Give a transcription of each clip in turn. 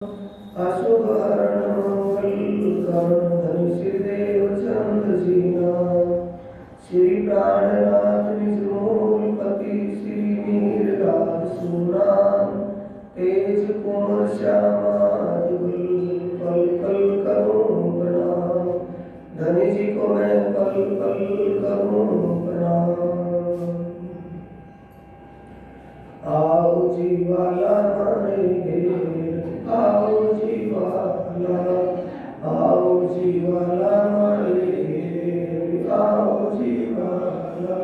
अशुभ हरण मंगल करण धन सिर देव चंद सीना श्री प्राणनाथ निज मूल पति श्री नीर राज सुनाम तेज कुंवर श्यामा जुगल पल पल करूं प्रणाम धनी जी को मैं पल पल करूं प्रणाम। आओ जी वाला मारे घेर आओ जी वाला मारे घेर आओ जी वाला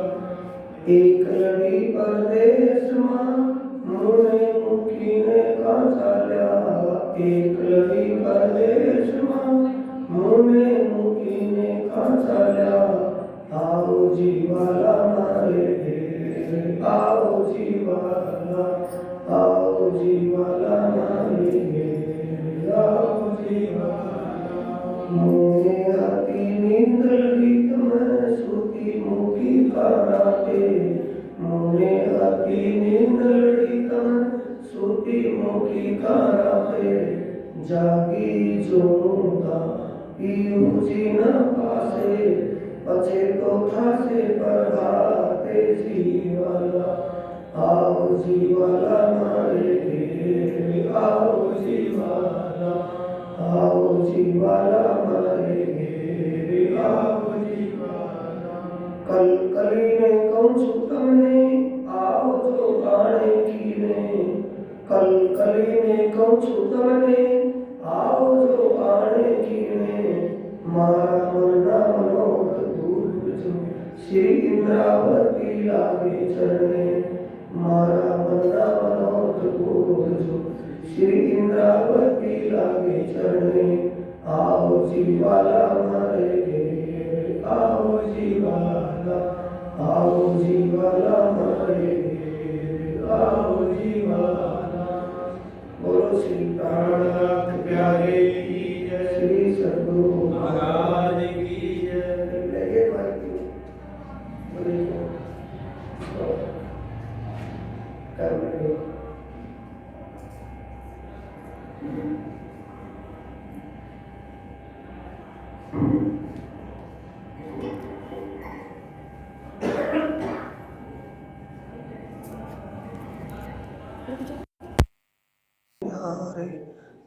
एक लड़ी परदेश मां मुने मुखी ने का चाल्या एक लड़ी परदेश मां मुने मुखी ने का चाल्या आओ जी वाला मारे घेर आओ जी वाला मारे घेर आओ जी वाला मोने आती नींद लगी तुम्हें सूती मुखी कराते मोने आती नींद लगी तुम्हें सूती मुखी कराते जागी जोता पीऊ जी न पासे पछे तो थासे प्रभाते जी वाला आओ जी वाला मारे घेर आओ जी वाला मारे घेर आओ जी वाला कल कली ने कौन तुमने आओ जो गाने की ने कल कली ने कौन तुमने आओ जो गाने की ने मारा मरना मनोहर दूर श्री इंद्रावती लागे चरणे मारा मरना मनोहर दूर श्री इंद्रावती लागे चरणे आओ जी वाला मारे घेर आओ जी वाला मारे घेर आओ जी वाला बोलो श्री प्राणनाथ प्यारे की जय श्री सद्गुरु महाराज की जय।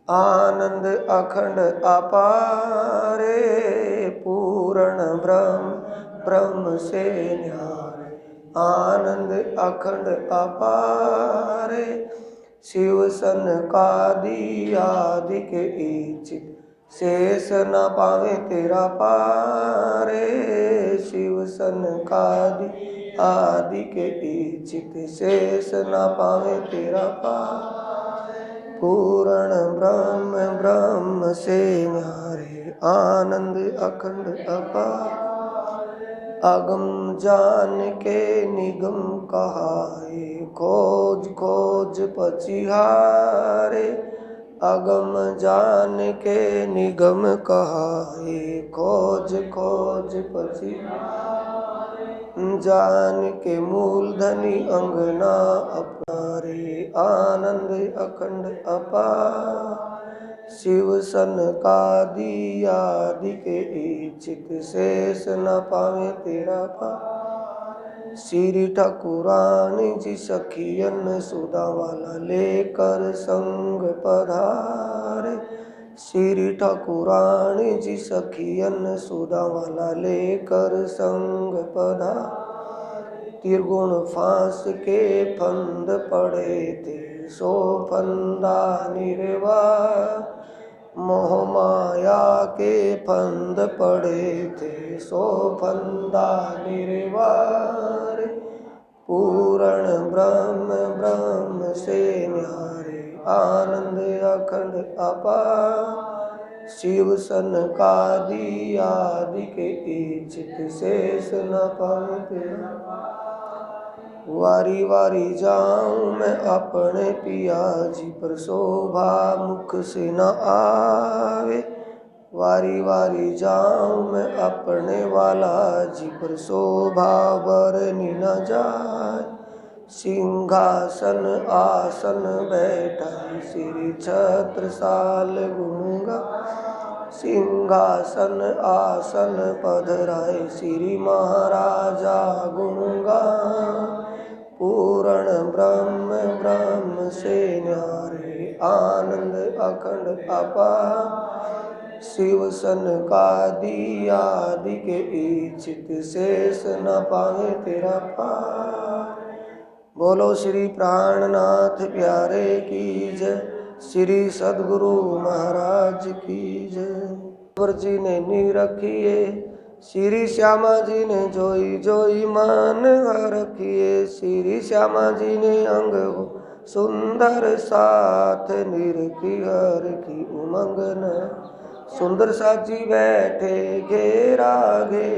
आनंद अखंड अपारे पूर्ण ब्रह्म से न्यारे आनंद अखंड अपारे शिव सन कादि आदि के इचित शेष न पावे तेरा पारे शिव सन कादि आदि के इचित शेष न पावे तेरा पारे पूर्ण ब्रह्म से न्यारे आनंद अखंड अपार अगम जान के निगम कहाए खोज खोज पचिहारे अगम जान के निगम कहाए खोज खोज पचिहारे जान के मूल धनी अंगना अपनारे आनंद अखंड अपार शिव सन कादि आदि के इचित शेष न पावे तेरा पार श्री ठाकुरानी जी सखियन सुधा वाला लेकर संग पधारे श्री ठाकुरानी जी सखियन सुधा वाला लेकर संग पधारे त्रिगुण फांस के फंद पड़े थे सो फंदा निर्वाह मोह माया के फंद पड़े थे सो फंदा निर्वार पूर्ण ब्रह्म से न्यारे आनंद अखंड अपार शिव सन कादि आदि के इचित शेष न पावे वारी वारी जाऊं मैं अपने पिया जी पर शोभा मुख से न आवे वारी वारी जाऊं मैं अपने वाला जी पर शोभा बरनी न जाए सिंहासन आसन बैठाई श्री छत्रसाल गुण गा। सिंहासन आसन पधराए श्री महाराजा गुण गा। पूर्ण ब्रह्म ब्रह्म से न्यारे आनंद अखंड अपार। शिव सनकादि आदि के इच्छित शेष न पाए तेरा पार। बोलो श्री प्राणनाथ प्यारे की जय। श्री सद्गुरु महाराज की जय। वर जी ने नी रखिए श्री श्यामा जी ने जोई जोई मान रखिए। श्री श्यामा जी ने अंग सुंदर साथ निरखी हर की उमंग न। सुंदर साजी बैठे घेरा घे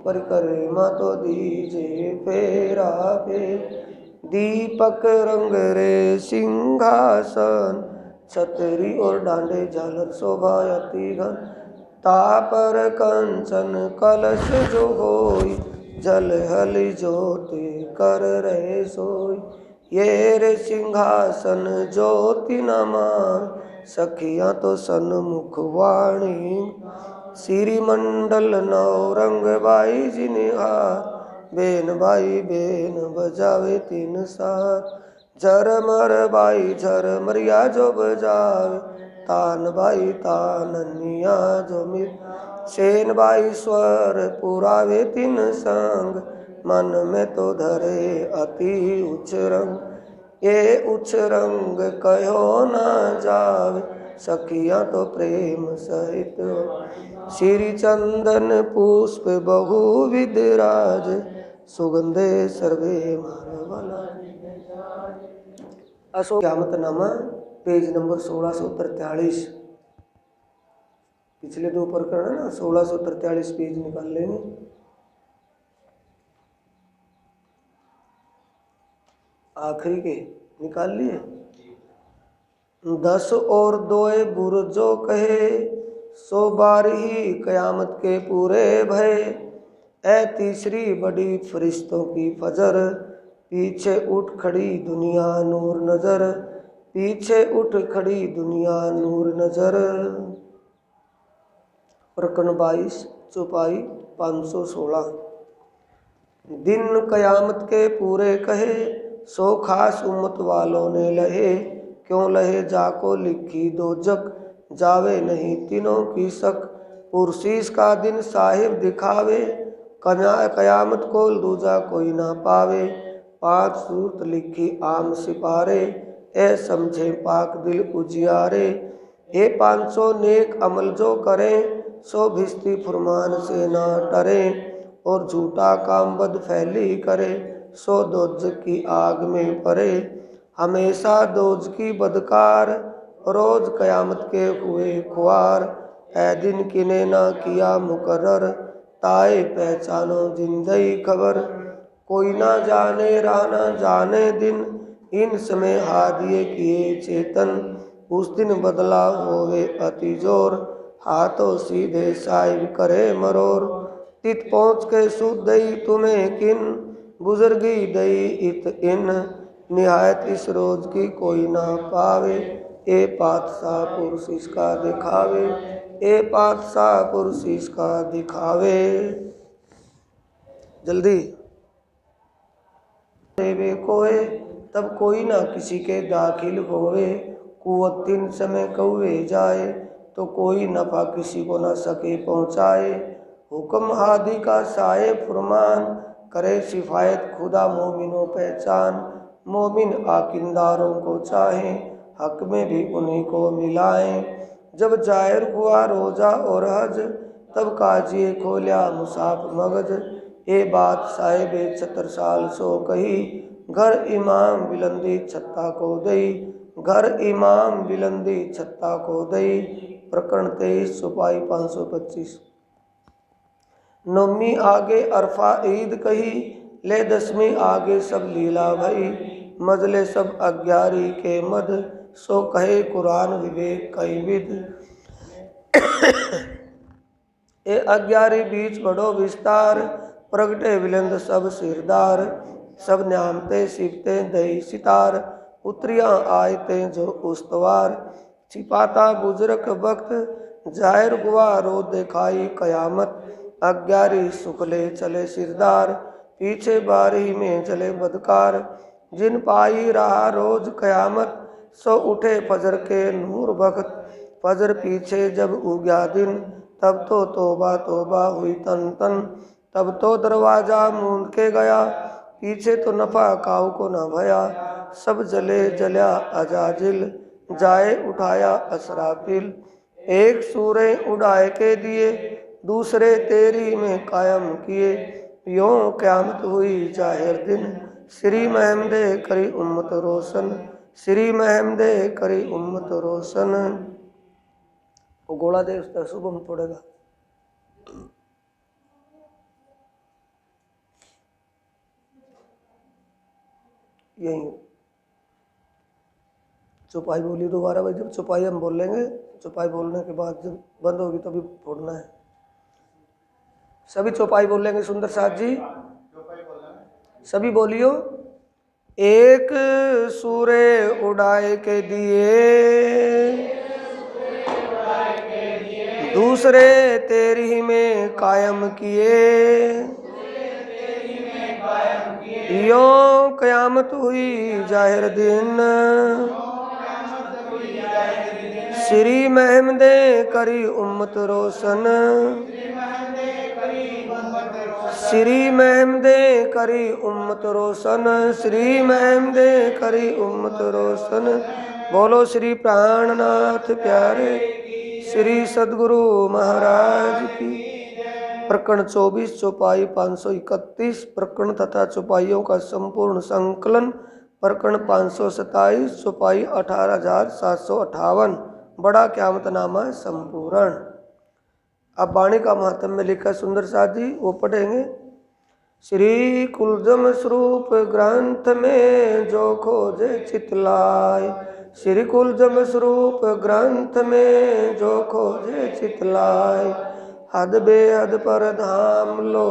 परिक्रमा तो दीजे फेरा फे। दीपक रंग रे सिंहासन छतरी और डांडे झालर शोभा अति घन। तापर कंचन कलश जो होई जल हली ज्योति कर रहे सोई। ये रे सिंहासन ज्योति नमान सखियाँ तो सन्मुख वाणी। श्री मंडल नौरंग बाई जी ने हाथ बेन बाई बेन बजावे तीन साथ। झरमर बाई झरमरिया जो बजावे तान बाई ताननिया जो मिल। सेन बाई स्वर पुरावे तीन संग मन में तो धरे अति उच्च रंग। ये उच्च रंग कहो न जावे सखियाँ तो प्रेम सहित। श्री चंदन पुष्प बहुविध राज सुगंधे सर्वे मानवला। अशोक क़यामतनामा पेज नंबर 1643। पिछले दो प्रकरण है ना, 1643 पेज निकाल लेंगे। आखिरी के निकाल लिए। 10 और 2 बुरजो कहे सो बारही कयामत के पूरे भय। ऐ तीसरी बड़ी फरिश्तों की फजर पीछे उठ खड़ी दुनिया नूर नजर। पीछे उठ खड़ी दुनिया नूर नजर। प्रकरण 22 चौपाई 516। दिन कयामत के पूरे कहे सो खास उम्मत वालों ने लहे। क्यों लहे जाको लिखी दो जग जावे नहीं तीनों की शक। पुरसीस का दिन साहिब दिखावे कयामत को दूजा कोई ना पावे। 5 सूरत लिखी आम सिपारे ए समझे पाक दिल उजियारे। ये 500 नेक अमल जो करें सो भिस्ती फुरमान से ना डरे। और झूठा काम बद फैली करे सो दोज की आग में पड़े। हमेशा दोज की बदकार रोज कयामत के हुए खुआर। ए दिन किने ना किया मुकर्रर ताए पहचानो जिंदगी खबर। कोई ना जाने राह ना जाने दिन इन समय हादिए किए चेतन। उस दिन बदला होवे अति जोर हाथों सीधे साहिब करे मरोर। तित पहुँच के सुध दई तुम्हें किन बुजुर्गी दई इत इन। निहायत इस रोज की कोई ना पावे ए पातशाह पुरुष इसका दिखावे। ए पातशाह पुरुष इसका दिखावे। जल्दी देवे कोए तब कोई ना किसी के दाखिल होवे। कुवत 3 समय कौवे जाए तो कोई नफा किसी को न सके पहुँचाए। हुक्म हादी का साए फुरमान करे सिफायत खुदा मोमिनों पहचान। मोमिन आकिंदारों को चाहे हक में भी उन्हीं को मिलाएं। जब जाहिर हुआ रोजा और हज तब काजिए खोल्या मुसाफ मगज। ये बात साहिबे 76 साल सो कही घर इमाम बिलंदी छत्ता को दई। घर इमाम बिलंदी छत्ता को दई। प्रकरण 23 चौपाई 525। नौमी आगे अरफा ईद कही ले 10वीं आगे सब लीला भई। मजले सब 11 के मद सो कहे कुरान विवेक कई विद। ए 11 बीच बड़ो विस्तार प्रगटे विलंद सब सिरदार। सब न्यामते सीखते दही सितार, उतरिया आयते जो उस्तवार, छिपाता बुजुर्ग वक्त जाहिर हुआ रो दिखाई कयामत, अग्यारी सुखले चले सिरदार, पीछे बारी में चले बदकार, जिन पाई रहा रोज कयामत, सो उठे फजर के नूर वक्त, फजर पीछे जब उग्या दिन, तब तो तोबा तोबा हुई तन तन, तब तो दरवाजा मूंद के गया, पीछे तो नफा काऊ को न भया, सब जले जल्या अजाजिल, जाए उठाया असराफिल, एक सूरे उड़ाए के दिए, दूसरे तेरी में कायम किए, यों क़यामत हुई जाहिर दिन, श्री महमदे करी उम्मत रोशन, श्री महमदे करी उम्मत रोशन। वो गोला दे उसका शुभम पड़ेगा। यही चौपाई बोली दोबारा भाई, जब चौपाई हम बोल लेंगे, चौपाई बोलने के बाद जब बंद होगी तभी फोड़ना है। सभी चौपाई बोल लेंगे सुंदर साथ जी, सभी बोलियो। एक सूरे उड़ाए के दिए, दूसरे तेरी में कायम किए, यों क़यामत हुई जाहिर दिन, श्री महमदे करी उम्मत रोशन, श्री महमदे करी उम्मत रोशन, श्री महमदे करी उम्मत रोशन। बोलो श्री प्राणनाथ प्यारे श्री सद्गुरु महाराज की। प्रकरण 24 चौपाई 531 प्रकरण तथा चौपाइयों का संपूर्ण संकलन। प्रकरण 527 चौपाई 18,758 बड़ा क़यामतनामा संपूर्ण। अब वाणी का महात्म्य में लिखा सुंदर साथ जी, वो पढ़ेंगे। श्री कुलजम स्वरूप ग्रंथ में जो खोजे चितलाय, श्री कुलजम स्वरूप ग्रंथ में जो खोजे चितलाय, हद बेहद पर धाम लो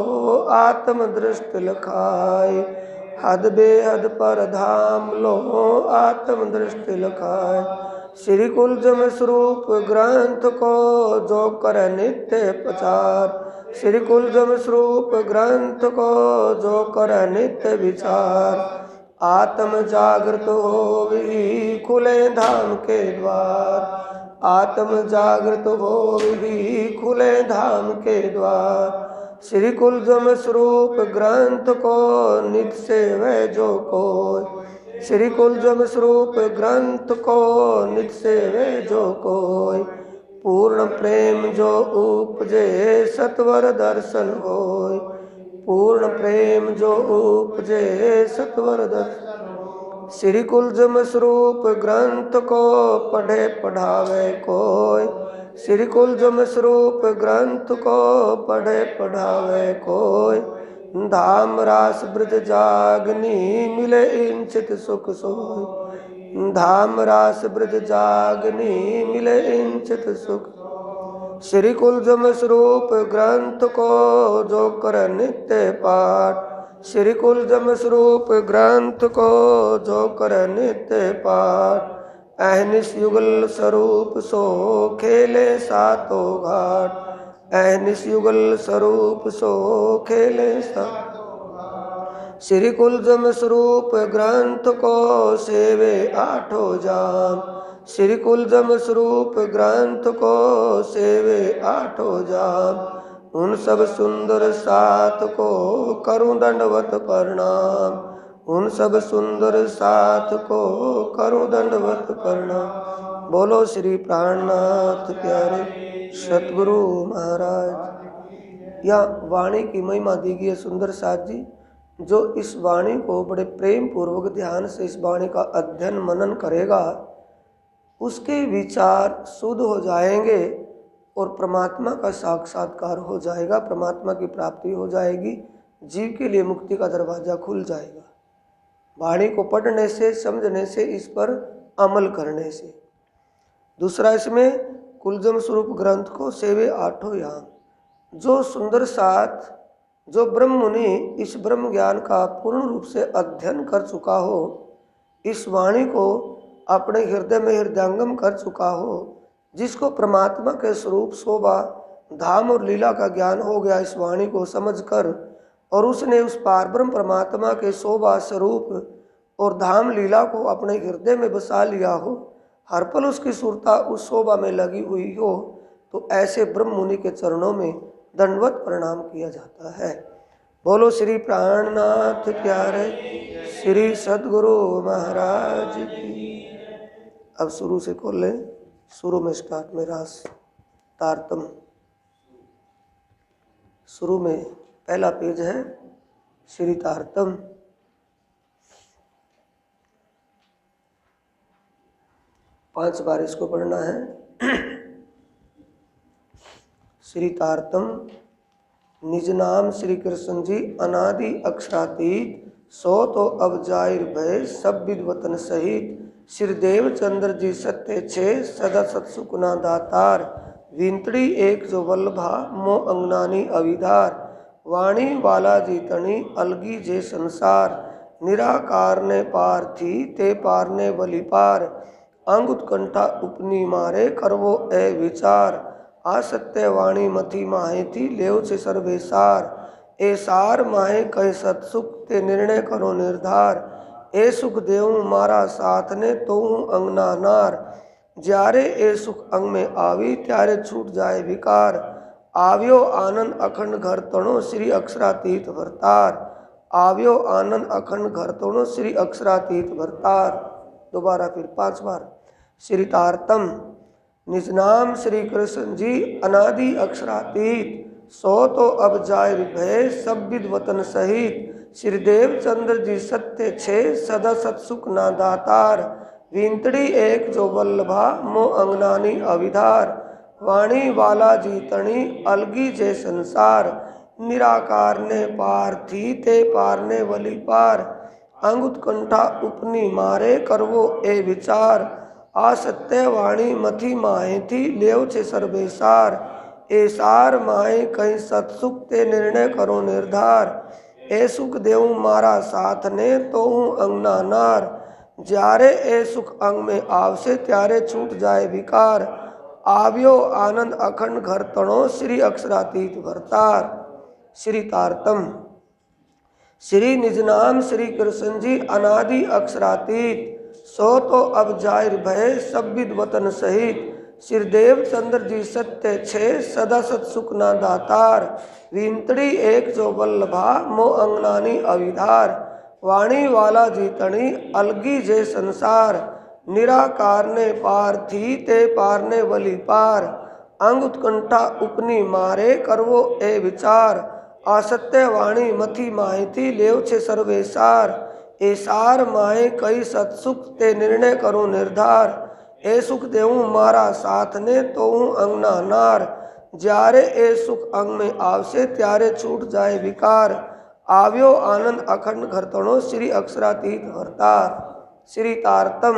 आत्म दृष्टि लखाए, हद बेहद पर धाम लो आत्म दृष्टि लखाए। श्री कुलजम स्वरूप ग्रंथ को जो कर नित्य प्रचार, श्री कुलजम स्वरूप ग्रंथ को जो कर नित्य विचार, आत्म जागृत हो भी खुले धाम के द्वार, आत्म जागृत हो भी खुले धाम के द्वार। श्री कुलजम स्वरूप ग्रंथ को नित्य सेवे जो कोई, श्री कुलजम स्वरूप ग्रंथ को नित्य सेवे जो कोई, पूर्ण प्रेम जो उपजे सत्वर दर्शन होय, पूर्ण प्रेम जो उपजे सत्वर दर्शन। श्री कुलजम स्वरूप ग्रंथ को पढ़े पढ़ावे कोय, श्री कुलजम स्वरूप ग्रंथ को पढ़े पढ़ावे कोय, धाम रास ब्रज जागनी मिले इंचित सुख सोय, धाम रास ब्रज जागनी मिले इंचित सुख। श्री कुलजम स्वरूप ग्रंथ को जो कर नित्य पाठ, श्री कुलजम स्वरूप ग्रंथ को जो कर नित्य पाठ, अहनिश युगल स्वरूप सो खेले सातों घाट, अहनिश युगल स्वरूप सो खेले सातों घाट। श्री कुलजम स्वरूप ग्रंथ को सेवे आठों जाम, श्री कुलजम स्वरूप ग्रंथ को सेवे आठों जाम, उन सब सुंदर साथ को करूं दंडवत प्रणाम, उन सब सुंदर साथ को करूं दंडवत प्रणाम। बोलो श्री प्राणनाथ प्यारे सतगुरु महाराज। यह वाणी की महिमा दी गई है सुंदर साथ जी। जो इस वाणी को बड़े प्रेम पूर्वक ध्यान से इस वाणी का अध्ययन मनन करेगा, उसके विचार शुद्ध हो जाएंगे और परमात्मा का साक्षात्कार हो जाएगा, परमात्मा की प्राप्ति हो जाएगी, जीव के लिए मुक्ति का दरवाज़ा खुल जाएगा। वाणी को पढ़ने से, समझने से, इस पर अमल करने से। दूसरा इसमें कुलजम स्वरूप ग्रंथ को सेवे आठों याम। जो सुंदर साथ जो ब्रह्म मुनि इस ब्रह्म ज्ञान का पूर्ण रूप से अध्ययन कर चुका हो, इस वाणी को अपने हृदय में हृदयंगम कर चुका हो, जिसको परमात्मा के स्वरूप शोभा धाम और लीला का ज्ञान हो गया इस वाणी को समझकर, और उसने उस पारब्रह्म परमात्मा के शोभा स्वरूप और धाम लीला को अपने हृदय में बसा लिया हो, हर पल उसकी सुरता उस शोभा में लगी हुई हो, तो ऐसे ब्रह्म मुनि के चरणों में दंडवत प्रणाम किया जाता है। बोलो श्री प्राणनाथ प्यारे श्री सद्गुरु महाराज की। अब शुरू से खोल लें। शुरू में स्टार्ट में रास तारतम। शुरू में पहला पेज है श्री तारतम। पांच बार इसको पढ़ना है। श्री तारतम। निज नाम श्री कृष्ण जी अनादि अक्षरातीत, सो तो अब जाहिर भय सब विद्वतन सहित। श्री देव चंद्र जी सत्य छे सदा सत्सुकुना दातार। विंतड़ी एक जो वल्लभा मो अंगनानी अविधार। वाणी वाला जी तणी अलगी जे संसार। निराकार ने पार थी ते पार ने बलि पार। अंग उत्कंठा उपनी मारे करवो ए विचार। आ सत्य वाणी मथी माहे थी लेव से सर्वे सार। ए सार माहे कह सतसुख ते निर्णय करो निर्धार। ए सुख देव मारा साथ ने तो अंगना नार। ज्यारे ए सुख अंग में आवी त्यारे छूट जाए विकार। आव्यो आनंद अखंड घर तणो श्री अक्षरातीत भरतार। आव्यो आनंद अखंड घर तणो श्री अक्षरातीत भरतार। दोबारा फिर पांच बार। श्री तारतम। निज नाम श्री कृष्ण जी अनादि अक्षरातीत, सो तो अब जाहिर भय सब विद्वतन सहित। श्री देव चंद्र जी सत्य छे सदा सत्सुख ना दातार। विंतड़ी एक जो वल्लभा मो अंगनानी अविधार। वाणी वाला जी तणी अलगी जे संसार। निराकार ने पार थी ते पार ने वली पार। अंग उत्कंठा उपनी मारे करवो ए विचार। आ सत्य वाणी मथी माहे थी लेव छे सर्वे सार। ए सार माहे कहीं सतसुख ते निर्णय करो निर्धार। ए सुख देव मारा साथ ने तो हूँ अंगना नार। ज्यारे ए सुख अंग में आवसे त्यारे छूट जाए विकार। आव्यो आनंद अखंड घर तणो श्री अक्षरातीत भरतार। श्री तारतम। श्री निज नाम श्री कृष्ण जी अनादि अक्षरातीत, सो तो अब जाहिर भय सब विद्वतन सहित। श्री देव चंद्र जी सत्य छे सदा सत्सुख ना दातार। विंतड़ी एक जो वल्लभा मो अंगनानी अविधार। वाणी वाला जी तणी अलगी जे संसार। निराकार ने पार थी ते पार ने वली पार। अंग उत्कंठा उपनी मारे करवो ए विचार। असत्य वाणी मथी माहे थी लेव छे सर्वे सार। ए सार माहे कई सतसुख ते निर्णय करो निर्धार। ए सुख देव मारा साथ ने तो हूँ अंगना नार। ज्यारे ए सुख अंग में आवसे त्यारे छूट जाए विकार। आव्यो आनंद अखंड घर तणो श्री अक्षरातीत भरतार। श्री तारतम।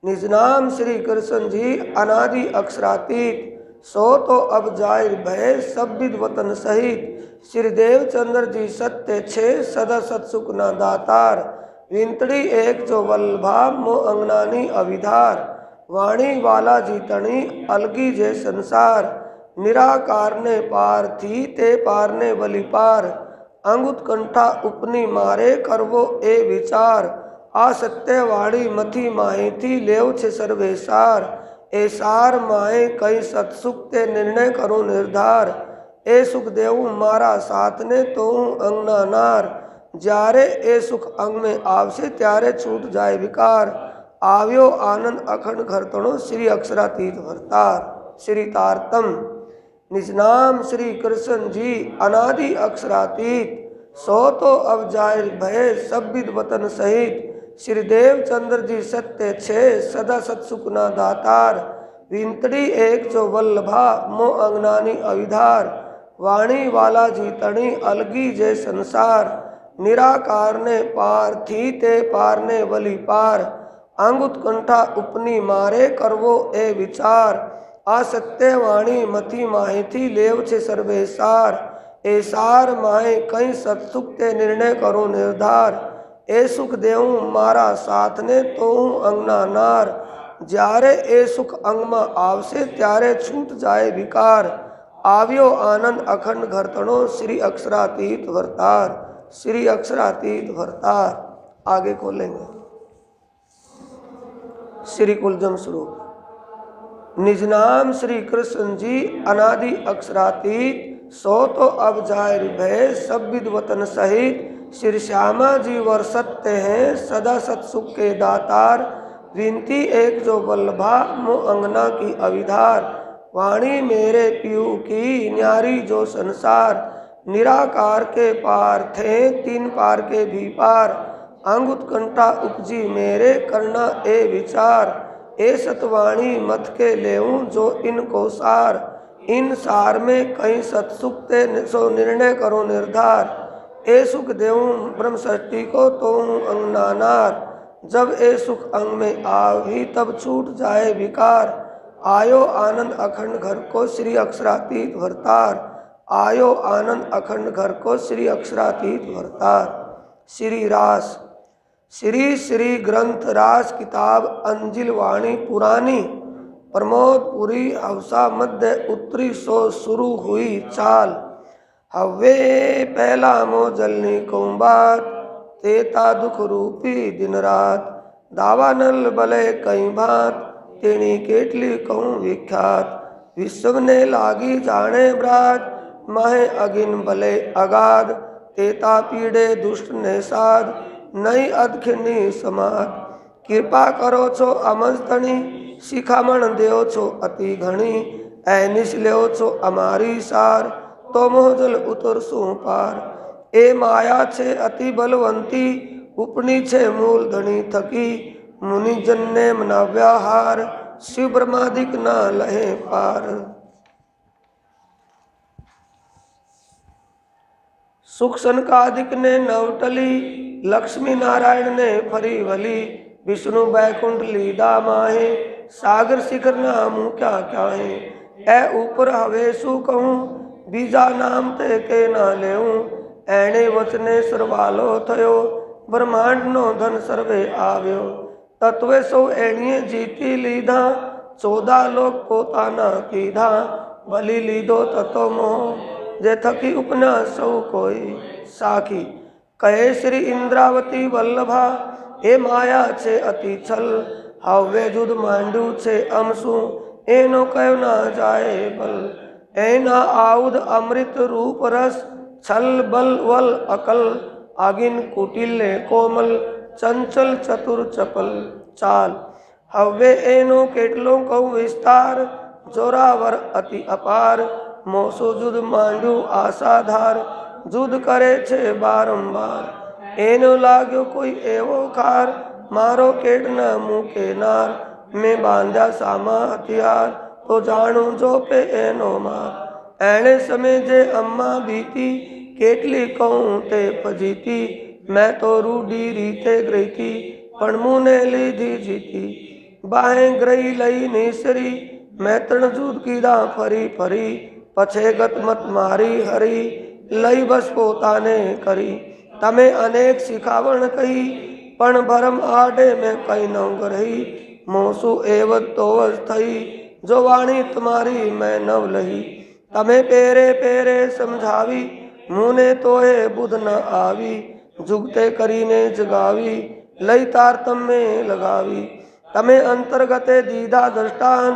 निज नाम श्री कृष्ण जी अनादि अक्षरातीत, सो तो अब जाहिर भय सब विद्वतन सहित। श्री देव चंद्र जी सत्य छे सदा सत्सुख ना दातार। विंतड़ी एक जो वल्लभा मो अंगनानी अविधार। वाणी वाला जी तणी अलगी जे संसार। निराकार ने पार थी ते पार ने बलि पार। अंग उत्कंठा उपनी मारे करवो ए विचार। आ सत्य वाणी मथी माहे थी लेव छे सर्वे सार। ए सार माहे कई सतसुख ते निर्णय करो निर्धार। ए सुख देव मारा साथ ने तो अंगना नार। ज्यारे ए सुख अंग में आवसे त्यारे छूट जाए विकार। आव्यो आनंद अखंड घर तणो श्री अक्षरातीत भरतार। श्री तारतम। निज नाम श्री कृष्ण जी अनादि अक्षरातीत, सो तो अब जाहिर भय सब विद्वतन सहित। श्री देव चंद्र जी सत्य छे सदा सत्सुख ना दातार। विंतड़ी एक जो वल्लभा मो अंगनानी अविधार। वाणी वाला जी तणी अलगी जे संसार। निराकार ने पार थी ते पार ने वली पार। अंग उत्कंठा उपनी मारे करवो ए विचार। आ सत्य वाणी मथी माहे थी लेव छे सर्वे सार। ऐसार माहे कहीं सत्सुख ते निर्णय करो निर्धार। ए सुख देऊं मारा साथ ने तो अंगना नार। जारे ए सुख अंग में आवसे त्यारे छूट जाए विकार। आव्यो आनंद अखंड घरतणो श्री अक्षरातीत वर्तार। श्री अक्षरातीत वर्तार। आगे खोलेंगे। श्री कुलजम स्वरूप। निज नाम श्री कृष्ण जी अनादि अक्षरातीत। सो तो अब जाहिर भय सब विद्वतन सहित। श्री श्यामा जी वर्षते हैं सदा सत्सुख के दातार। विनती एक जो बल्लभा मो अंगना की अविधार। वाणी मेरे पीयू की न्यारी जो संसार। निराकार के पार थे तीन पार के भी पार। अंग उत्कंठा उपजी मेरे करना ए विचार। ए सतवाणी मत के लेऊं जो इनको सार। इन सार में कहीं सत्सुख ते सो निर्णय करो निर्धार। ए सुख देऊं ब्रह्म षष्ठी को तो अंग नानार। जब ए सुख अंग में आवी तब छूट जाए विकार। आयो आनंद अखंड घर को श्री अक्षरातीत भरतार। आयो आनंद अखंड घर को श्री अक्षरातीत भरतार। श्री रास। श्री श्री ग्रंथ रास किताब अंजिल वाणी पुरानी। प्रमोदपुरी हवसा मध्य उत्तरी सो शुरू हुई चाल। हवे पहला मो जलनी कुंबात। तेता दुख रूपी दिन रात। दावानल बले कई भात। तेणी केटली कहूँ विख्यात। विश्व ने लागी जाने ब्रात। माहे अगिन बले अगाध। तेता पीड़े दुष्ट ने साध। नई अदखिनी समाध। कृपा करो छो अमस्तणी। शिखामण देव छो अति घणी। ऐनिस ल्यो छो अमारी सार। तो मोहजल उतर सो पार। ए माया छे अति बलवंती। उपनी छे मूल धनी थकी। मुनि जन ने मना व्याहार। शिव ब्रह्मादिक ना लहे पार। सुख सनकादिक ने नवटली। लक्ष्मी नारायण ने फरी भली। विष्णु बैकुंठ लीदा माहे। सागर शिखर नामू क्या क्या है। ए ऊपर हवेशु कहूँ बीजा नाम ते के ना लेऊं। एणे वचने सरवालो थयो। ब्रह्मांड नो धन सर्वे आव्यो। तत्वे सौ एणिये जीती लीधा। 14 लोक पोताना कीधा। भली लीधो ततो मोह। जे थकी उपना सौ कोई साखी। कहे श्री इंद्रावती वल्लभा। ए माया छे अति छल। हवे जुद मांडू छे अमसु। एनो कयो ना जाए बल। एना आउद अमृत रूप रस। छल बल वल अकल। आगिन कुटिल कोमल। चंचल चतुर चपल चाल। हवे एनो केटलो कहूँ विस्तार। जोरावर अति अपार। मोसो जुद मांडू आसाधार। जुद करे छे बारंबार। एनो लाग्यो कोई एवो खार। मारो केट न मुके नार। मैं बांधा सामा हथियार। तो जानू जो पे एनो मार। एने समय जे अम्मा बीती। केटली कहूँ ते फजीती। मैं तो रूडी रीते ग्रहीती। पण मुने लीधी जीती। बाहें ग्रही लई निसरी। मैं तण जूद कीधा फरी फरी। पछे गत मत मारी हरी। लई बस पोताने करी। तमे अनेक सिखावण कही। पण भरम आडे में कई न रही। मोसु एवं तोवज थई। जो वाणी तुम्हारी मैं नव लही। तमे पेरे पेरे समझावी। मुने तोहे बुध न आवी। जुगते करीने जगावी। लई तारतम में लगावी। तमे अंतर्गते दीदा दृष्टान।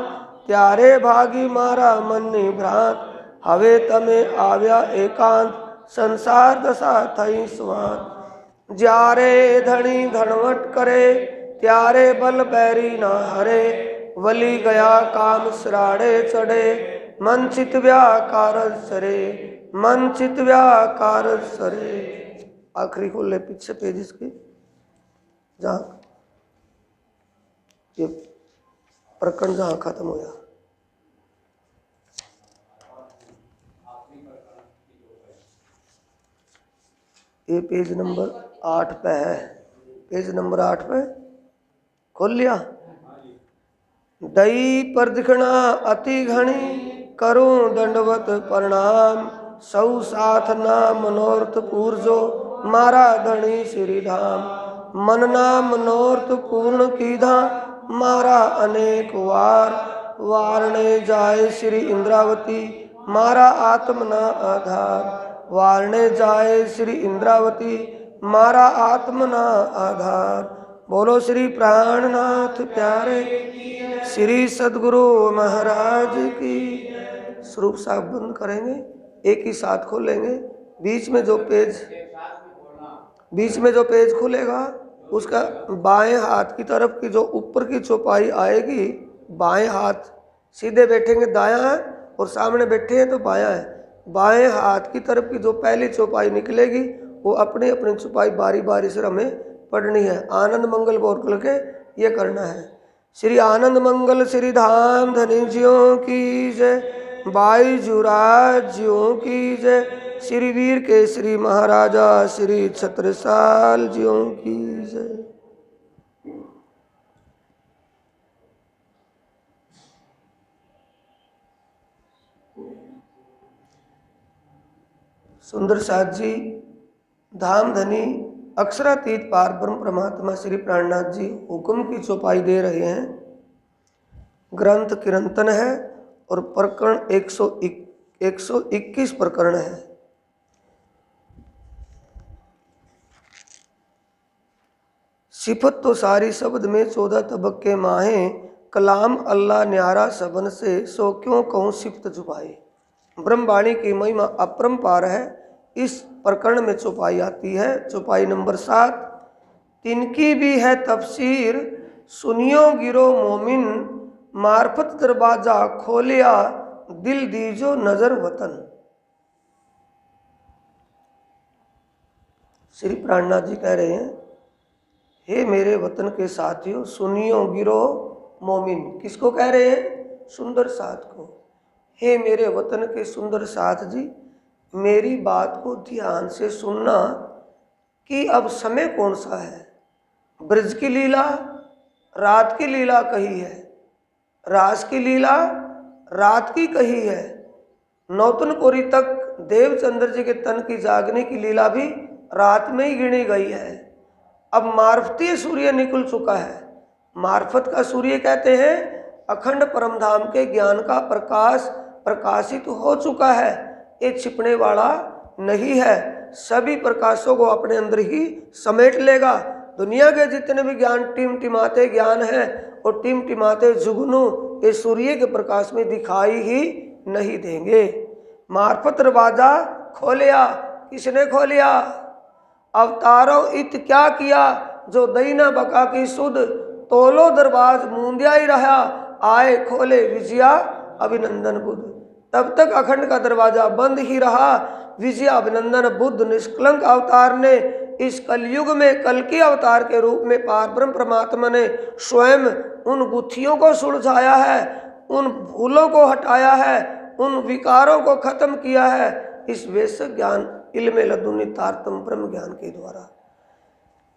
त्यारे भागी मारा मन्नी भ्रांत। हवे तमे आव्या एकांत। संसार दशा थई स्वांत। जारे धनी धनवट करे। त्यारे बल बैरी ना हरे। वली गया काम सराड़े चढ़े। मन चित व्याकारज सरे। मन चित व्याकारज सरे। आखिरी खोले पीछे पेज इसके जहाँ ये प्रकरण जहाँ खत्म होया। ये पेज नंबर 8 पे है। पेज नंबर 8 पे खोल लिया। दई पर दिखना अति घनी। करूं दंडवत प्रणाम। सौ साथ ना मनोरथ पूरजो मारा धनी श्री धाम। मन ना मनोरथ पूर्ण कीधा मारा अनेक वार। वारणे जाए श्री इंद्रावती मारा आत्म ना आधार। वारणे जाए श्री इंद्रावती मारा आत्म ना आधार। बोलो श्री प्राणनाथ प्यारे श्री सद्गुरु महाराज की। स्वरूप साहब बंद करेंगे, एक ही साथ खोलेंगे। बीच में जो पेज खुलेगा उसका बाएं हाथ की तरफ की जो ऊपर की चौपाई आएगी, बाएं हाथ सीधे बैठेंगे दायां है और सामने बैठे हैं तो बायां है। बाएं हाथ की तरफ की जो पहली चौपाई निकलेगी वो अपनी अपनी चौपाई बारी बारी से हमें पढ़नी है। आनंद मंगल बोल करके ये करना है। श्री आनंद मंगल श्री धाम धनी जियों की जय। बाई जुराज जियों की जय। श्री वीर केसरी महाराजा श्री छत्रसाल जियों की जय। सुंदर साथ जी धाम धनी अक्षरातीत पार ब्रह्म परमात्मा श्री प्राणनाथ जी हुक्म की चौपाई दे रहे हैं। ग्रंथ किरंतन है और प्रकरण 121 प्रकरण है। सिफत तो सारी शब्द में 14 तबक्के माहे। कलाम अल्लाह न्यारा सबन से सो क्यों कहूँ सिफत छुपाए। ब्रह्मवाणी की महिमा अपरंपार है। इस प्रकरण में चौपाई आती है, चौपाई नंबर 7। तिनकी भी है तफसीर सुनियो गिरो मोमिन। मार्फत दरवाजा खोलिया दिल दीजो नजर वतन। श्री प्राणनाथ जी कह रहे हैं, हे मेरे वतन के साथियों सुनियो गिरो मोमिन। किसको कह रहे हैं? सुंदर साथ को। हे मेरे वतन के सुंदर साथ जी, मेरी बात को ध्यान से सुनना कि अब समय कौन सा है। ब्रज की लीला रात की लीला कही है, रास की लीला रात की कही है। नौतनपुरी तक देवचंद्र जी के तन की जागने की लीला भी रात में ही गिनी गई है। अब मार्फतीय सूर्य निकल चुका है। मार्फत का सूर्य कहते हैं अखंड परमधाम के ज्ञान का प्रकाश प्रकाशित हो चुका है। ये छिपने वाला नहीं है, सभी प्रकाशों को अपने अंदर ही समेट लेगा। दुनिया के जितने भी ज्ञान टिमटिमाते ज्ञान हैं और टिमटिमाते जुगनू ये सूर्य के प्रकाश में दिखाई ही नहीं देंगे। मार्फत दरवाजा खोलिया, किसने खोलिया? अवतारो इत क्या किया जो दईना बका की सुध। तोलो दरवाज मूंदिया ही रहा आए खोले विजया अभिनंदन बुद्ध। तब तक अखंड का दरवाजा बंद ही रहा। विजय अभिनंदन बुद्ध निष्कलंक अवतार ने इस कलयुग में कल के अवतार के रूप में पार ब्रह्म परमात्मा ने स्वयं उन गुत्थियों को सुलझाया है, उन भूलों को हटाया है, उन विकारों को खत्म किया है इस वैश्विक ज्ञान इल्म लदुनी तारतम ब्रह्म ज्ञान के द्वारा।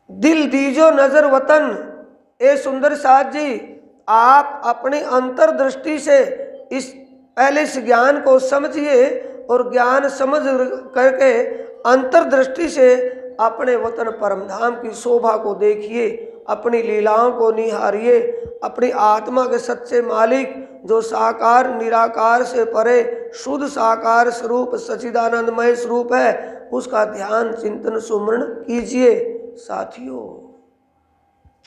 दिल दीजो नजर वतन। ए सुंदर साथ जी, आप अपनी अंतर्दृष्टि से इस पहले इस ज्ञान को समझिए और ज्ञान समझ करके अंतर्दृष्टि से अपने वतन परमधाम की शोभा को देखिए, अपनी लीलाओं को निहारिए, अपनी आत्मा के सच्चे मालिक जो साकार निराकार से परे शुद्ध साकार स्वरूप सच्चिदानंदमय स्वरूप है उसका ध्यान चिंतन सुमरण कीजिए। साथियों,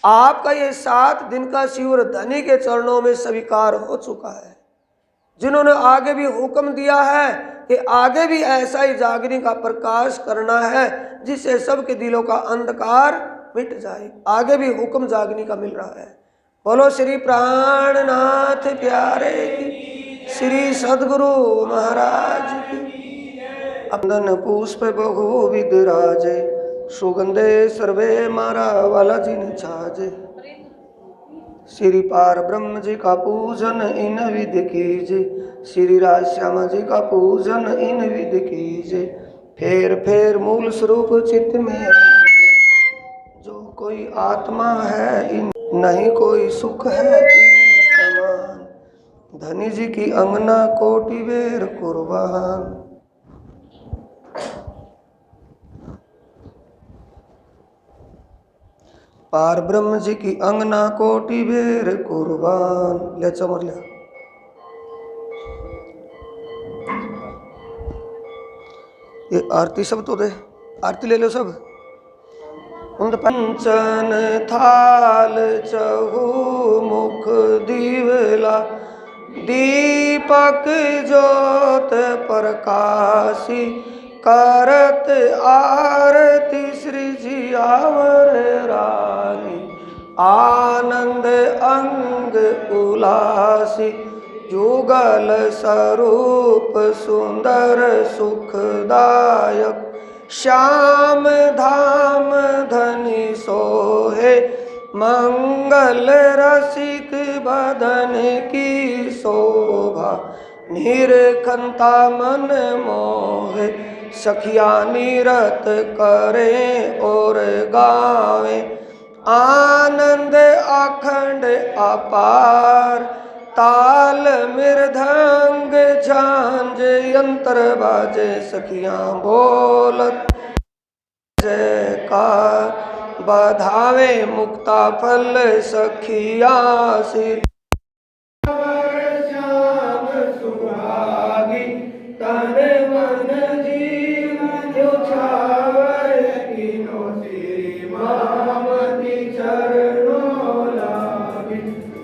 आपका ये 7 दिन का शिविर धनी के चरणों में स्वीकार हो चुका है, जिन्होंने आगे भी हुक्म दिया है कि आगे भी ऐसा ही जागने का प्रकाश करना है जिससे सबके दिलों का अंधकार मिट जाए। आगे भी हुक्म जागने का मिल रहा है। बोलो श्री प्राणनाथ प्यारे की, श्री सद्गुरु महाराज की। अंदन पुष्प बहुविध राजे, सुगंधे सर्वे मारा वाला जिन छाजे। श्री पार ब्रह्म जी का पूजन इन विधि कीजे, श्री राज श्यामा जी का पूजन इन विधि कीजे। फेर फेर मूल स्वरूप चित्त में जो कोई आत्मा है इन नहीं कोई सुख है इन समान। धनी जी की अंगना कोटि बेर कुर्बान। पार ब्रह्म जी की अंगना कोटि बेर कुर्बान। ले चमर लिया। ये आरती सब तो दे, आरती ले लो सब। पंचन थाल चहु मुख दीवला, दीपक ज्योत प्रकाशी, करत आरती श्री जियावर रानी, आनंद अंग उलासी, जुगल स्वरूप सुंदर सुखदायक, श्याम धाम धनी सोहे, मंगल रसिक बदन की शोभा, निरखंता मन मोहे, सखिया निरत करे और गावे, आनंद अखंड अपार, ताल मृदंग झांझ यंत्र बाजे, सखियां बोलत जयकार, बधावे मुक्ता फल सखिया सिर, श्याम सुहागी, तन मन जीव न्योछावर, तीनों श्री महामति चरणों लागी,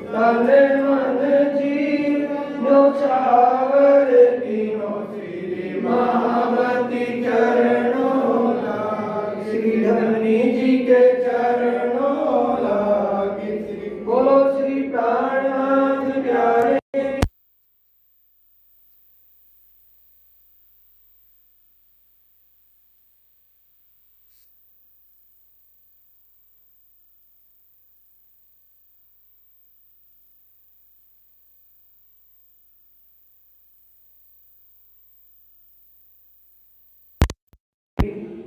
तन मन जीव न्योछावर, तीनों श्री महामति चरणों लागी, श्री धनी जी के चरणों लागी, बोलो श्री प्राणनाथ प्यारे।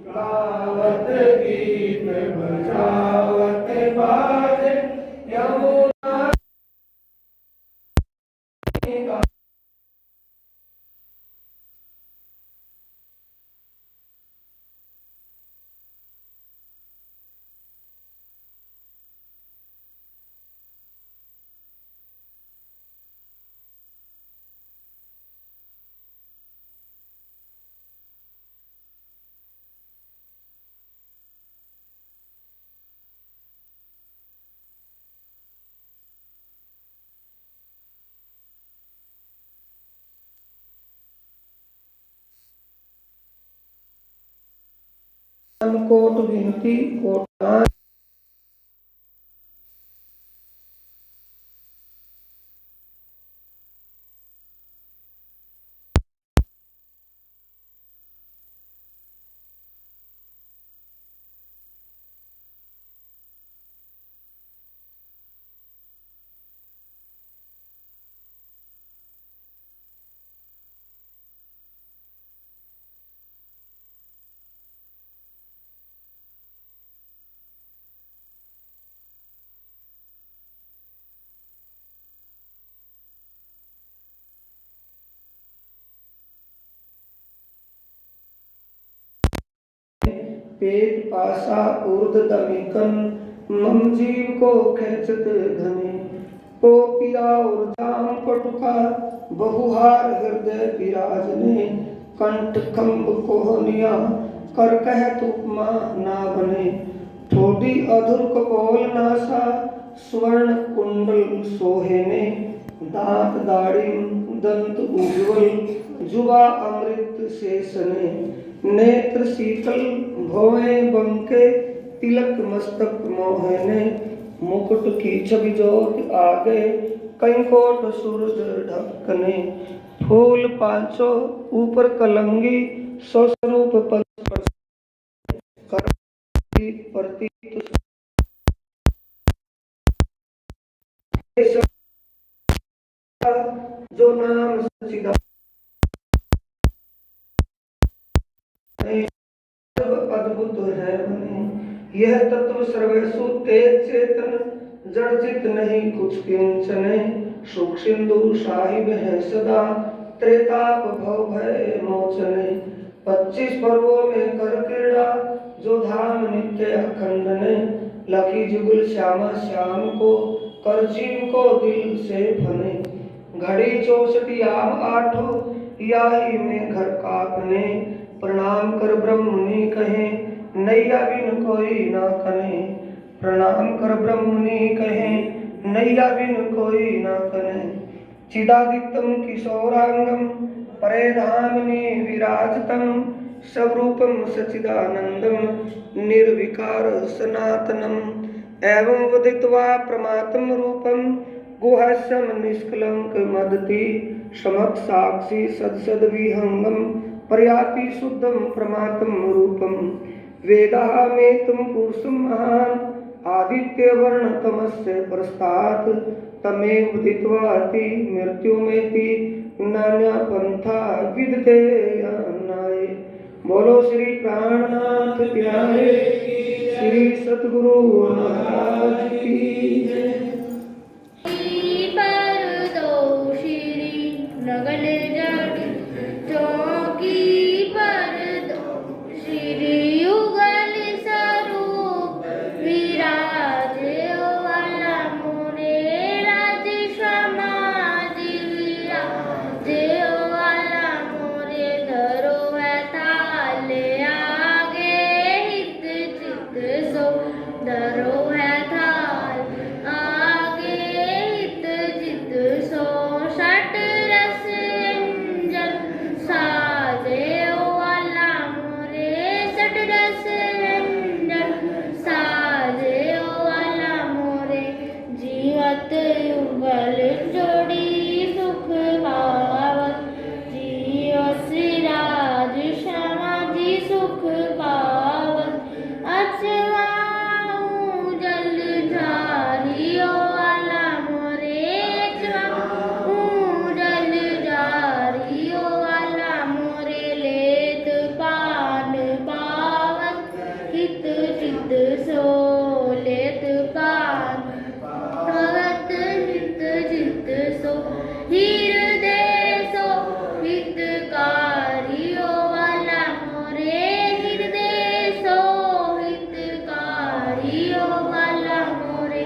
गावत गीत बजावत बाजे, यमुना कोट विनती कोट पेट पासा ऊर्ध दमिकन, मम जीव को खेचत धने, को किया जाम पटुका, बहुहार हृदय विराजने, कंठ खम्ब कोहनिया, कर कहत उपमा ना बने, ठोडी अधुर कपोल नासा, स्वर्ण कुंडल सोहेने, दांत दाढ़ी दंत उज्ज्वल, जुबा अमृत शेषने, नेत्र शीतल भोए बंके, तिलक मस्तक मोहने, मुकुट की छवि ज्योत आगे, कंकोट सूरज ढकने, फूल पांचों ऊपर कलंगी, स्वस्वरूप प्रतीत जो नाम सच्चिदानंद अद्भुत है बने, यह तत्व सर्वसु तेज चेतन, जड़ चित नहीं कुछ किंचने, सुख सिंधु साहिब है सदा, त्रेताप भव भय मोचने, 25 पर्वों में कर क्रीड़ा, जो धाम नित्य अखंड ने, लखी जुगल श्यामा श्याम को कर जीव को दिल से फने। घड़ी 64 आव आठो याही में घर कापने। प्रणाम कर ब्रह्म मुनि कहे नैया बिन कोई ना कने। प्रणाम कर ब्रह्म मुनि कहे नैया बिन कोई ना कने। चिदादित्यम किशोरांगम परे धामनि विराजतम स्वरूपम सच्चिदानंदम निर्विकार सनातनम। एवं वदित्वा प्रमातम रूपम गुहस्यम निष्कलंक मदति समक् साक्षी सदसद विहंगम प्रयाति शुद्धम प्रमातम रूपम। वेदाः मे तुम पुरुषम महान आदित्य वर्ण तमस्य प्रस्तात् तमेव उदित्वाति मृत्युमेति नान्या पंथा विदते नाय। बोलो श्री प्राणनाथ प्यारे श्री सतगुरु महाराज की जय। नगल जड़ चौकी पर दो श्री युगल स्वरूप विराजे वाला मोरे राज समाज विराजे वाला मोरे धरो है थाले आगे हित चित सो धरो है थाल आगे हित चित सो षट रस अंजन साजे वाला मोरे षट रस अंजन साजे वाला मोरे जीवत युगल जोड़ी सुख पावत जीव सिराज श्यामा जी सुख पावत अचवाऊं जल झारियो वाला मोरे अचवाऊं जल झारियो वाला मोरे लेत पान पावत हित चित सो लेत पान पावत हित चित सो हृदय सो हितकारियो वाला मोरे हृदय सो हितकारियो वाला मोरे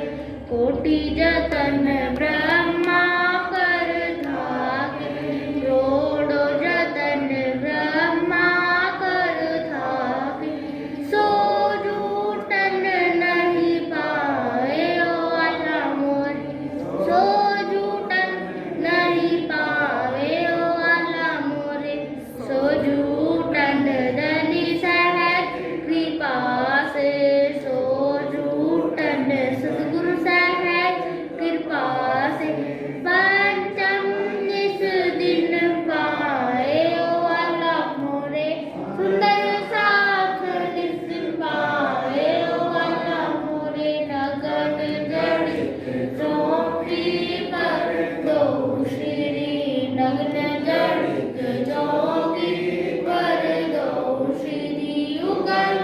कोटि जतन ब्रह्मा कर धागे जोड़ो जतन ब्रह्मा कर धागे सो जूटन नहीं पाए वाला मोरे सो जूटन नहीं पावे वाला मोरे सो जूटन धनी सहज कृपा से सो जूटन सतगुरु सहज कृपा से पंचम इस दिन पाए वाला मोरे सुंदर साथ इस दिन पाए वाला मोरे नगन जड़ी चौकी पर दो श्री नगन जड़ी चौकी पर दो श्री युगल